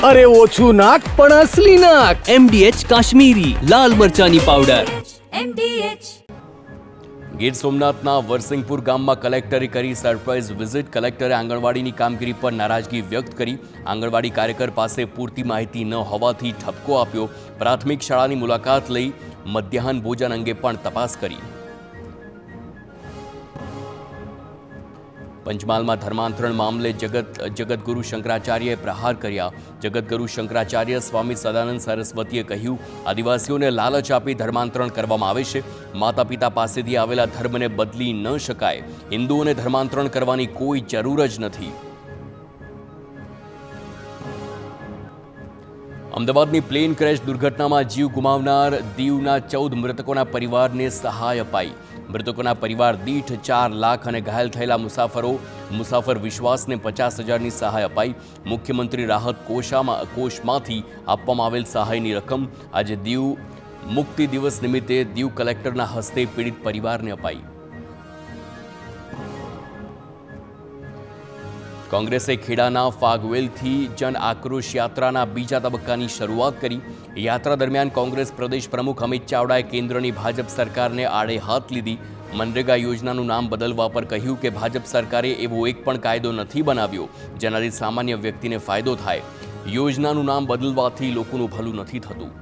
અરે ઓછું નાક પણ અસલી નાક. MDH કાશ્મીરી લાલ મરચાની પાવડર. ગીર સોમનાથના વરસિંગપુર ગામમાં કલેક્ટરે કરી સરપ્રાઇઝ વિઝિટ. કલેક્ટરે આંગણવાડીની કામગીરી પર નારાજગી વ્યક્ત કરી. આંગણવાડી કાર્યકર પાસે પૂરતી માહિતી ન હોવાથી ઠપકો આપ્યો. પ્રાથમિક શાળાની મુલાકાત લઈ મધ્યાહન ભોજન અંગે પણ તપાસ કરી. પંચમહાલમાં ધર્માંતરણ મામલે જગતગુરુ શંકરાચાર્યએ પ્રહાર કર્યા. જગતગુરુ શંકરાચાર્ય સ્વામી સદાનંદ સરસ્વતીએ કહ્યું, આદિવાસીઓને લાલચ આપી ધર્માંતરણ કરવામાં આવે છે. માતા પિતા પાસેથી આવેલા ધર્મને બદલી ન શકાય. હિન્દુઓને ધર્માંતરણ કરવાની કોઈ જરૂર જ નથી. અમદાવાદની પ્લેન ક્રેશ દુર્ઘટનામાં જીવ ગુમાવનાર દીવના 14 મૃતકોના પરિવારને સહાય અપાઈ. મૃતકોના પરિવાર દીઠ 4 લાખ અને ઘાયલ થયેલા મુસાફર વિશ્વાસને 50,000ની સહાય અપાઈ. મુખ્યમંત્રી રાહત કોષમાંથી આપવામાં આવેલ સહાયની રકમ આજે દીવ મુક્તિ દિવસ નિમિત્તે દીવ કલેક્ટરના હસ્તે પીડિત પરિવારને અપાઈ. કોંગ્રેસે ખેડાના ફાગવેલથી જન આક્રોશ યાત્રાના બીજા તબક્કાની શરૂઆત કરી. યાત્રા દરમિયાન કોંગ્રેસ પ્રદેશ પ્રમુખ અમિત ચાવડાએ કેન્દ્રની ભાજપ સરકારને આડે હાથ લીધી. મનરેગા યોજનાનું નામ બદલવા પર કહ્યું કે ભાજપ સરકારે એવો એક પણ કાયદો નથી બનાવ્યો જેનાથી સામાન્ય વ્યક્તિને ફાયદો થાય. યોજનાનું નામ બદલવાથી લોકોનું ભલું નથી થતું.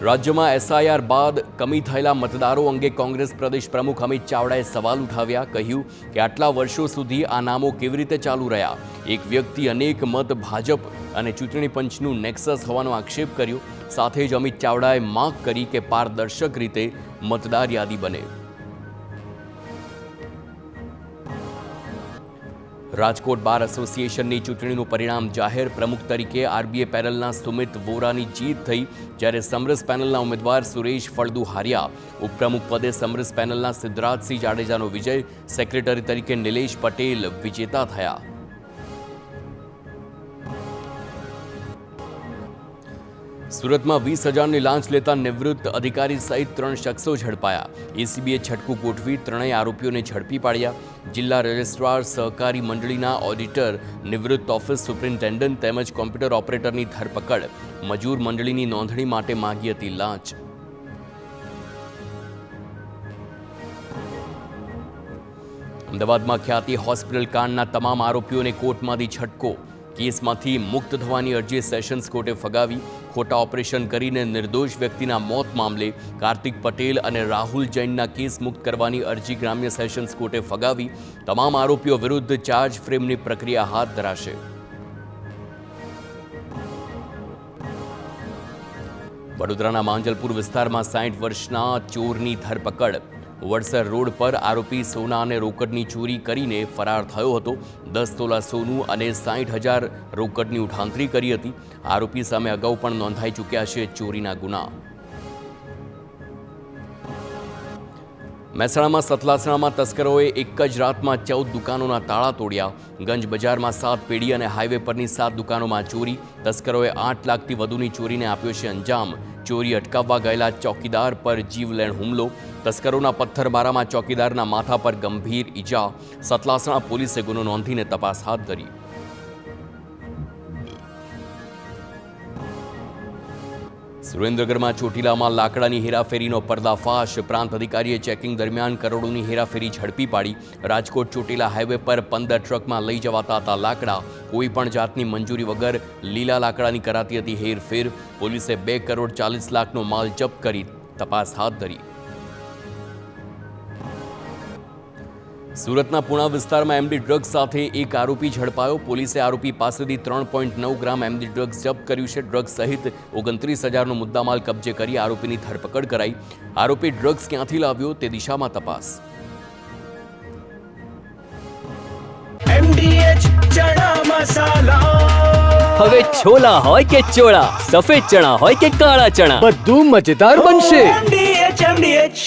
રાજ્યમાં SIR બાદ કમી થયેલા મતદારો અંગે કોંગ્રેસ પ્રદેશ પ્રમુખ અમિત ચાવડાએ સવાલ ઉઠાવ્યા. કહ્યું કે આટલા વર્ષો સુધી આ નામો કેવી રીતે ચાલુ રહ્યા? એક વ્યક્તિ અનેક મત ભાજપ અને ચૂંટણી પંચનું નેક્સસ હોવાનો આક્ષેપ કર્યો. સાથે જ અમિત ચાવડાએ માંગ કરી કે પારદર્શક રીતે મતદાર યાદી બને. રાજકોટ બાર એસોસિએશનની ચૂંટણીનું પરિણામ જાહેર. પ્રમુખ તરીકે RBA પેનલના સુમિત વોરાની જીત થઈ, જ્યારે સમરસ પેનલના ઉમેદવાર સુરેશ ફળદુ હાર્યા. ઉપપ્રમુખ પદે સમરસ પેનલના સિદ્ધરાજસિંહ જાડેજાનો વિજય. સેક્રેટરી તરીકે નિલેશ પટેલ વિજેતા થયા. સુરતમાં 20,000ની લાંચ લેતા નિવૃત્ત અધિકારી સહિત 3 શખ્સો ઝડપાયા. ACBએ છટકું ગોઠવી 3 આરોપીઓને ઝડપી પાડ્યા. જિલ્લા રજિસ્ટ્રાર સહકારી મંડળીના ઓડિટર, નિવૃત્ત ઓફિસ સુપ્રિન્ટેન્ડન્ટ તેમજ કોમ્પ્યુટર ઓપરેટરની ધરપકડ. મજૂર મંડળીની નોંધણી માટે માંગી હતી લાંચ. અમદાવાદમાં ખ્યાતિ હોસ્પિટલ કાંડના તમામ આરોપીઓને કોર્ટમાંથી છટકો. કેસમાંથી મુક્ત થવાની અરજી સેશન્સ કોર્ટે ફગાવી. ખોટા ઓપરેશન કરીને નિર્દોષ વ્યક્તિના મોત મામલે કાર્તિક પટેલ અને રાહુલ જૈનના કેસ મુક્ત કરવાની અરજી ગ્રામ્ય સેશન્સ કોર્ટે ફગાવી. તમામ આરોપીઓ વિરુદ્ધ ચાર્જ ફ્રેમની પ્રક્રિયા હાથ ધરાશે. વડોદરાના માંજલપુર વિસ્તારમાં 60 વર્ષના ચોરની ધરપકડ. વડસર રોડ પર આરોપી સોના અને રોકડની ચોરી કરીને ફરાર થયો હતો. 10 તોલા સોનું અને 60,000 રોકડની ઉઠાંતરી કરી હતી. આરોપી સામે અગાઉ પણ નોંધાઈ ચૂક્યા છે ચોરીના ગુના. મહેસાણામાં સતલાસણામાં તસ્કરોએ એક જ રાતમાં 14 દુકાનોના તાળા તોડ્યા. ગંજ બજારમાં 7 પેઢી અને હાઈવે પરની 7 દુકાનોમાં ચોરી. તસ્કરોએ 8 લાખથી વધુની ચોરીને આપ્યો છે અંજામ. ચોરી અટકાવવા ગયેલા ચોકીદાર પર જીવલેણ હુમલો. તસ્કરોના પથ્થરમારામાં ચોકીદારના માથા પર ગંભીર ઈજા. સતલાસણા પોલીસે ગુનો નોંધીને તપાસ હાથ ધરી. સુરેન્દ્રનગરમાં ચોટીલામાં લાકડાની હેરાફેરીનો પર્દાફાશ. પ્રાંત અધિકારીએ ચેકિંગ દરમિયાન કરોડોની હેરાફેરી ઝડપી પાડી. રાજકોટ ચોટીલા હાઈવે પર 15 ટ્રકમાં લઈ જવાતા હતા લાકડા. કોઈ પણ જાતની મંજૂરી વગર લીલા લાકડાની કરાતી હતી હેરફેર. પોલીસે 2 કરોડ 40 લાખનો માલ જપ્ત કરી તપાસ હાથ ધરી. સુરતના પુણા વિસ્તારમાં MD ડ્રગ્સ સાથે એક આરોપી ઝડપાયો. પોલીસે આરોપી પાસેથી 3.9 ગ્રામ MD ડ્રગ્સ જપ્ત કર્યું છે. ડ્રગ્સ સહિત 29,000નો મુદ્દામાલ કબજે કરી આરોપીની ધરપકડ કરાઈ. આરોપી ડ્રગ્સ ક્યાંથી લાવ્યો તે દિશામાં તપાસ. MDH ચણા મસાલા. હવે છોલા હોય કે ચોળા, સફેદ ચણા હોય કે કાળા ચણા, બધું મજેદાર બનશે.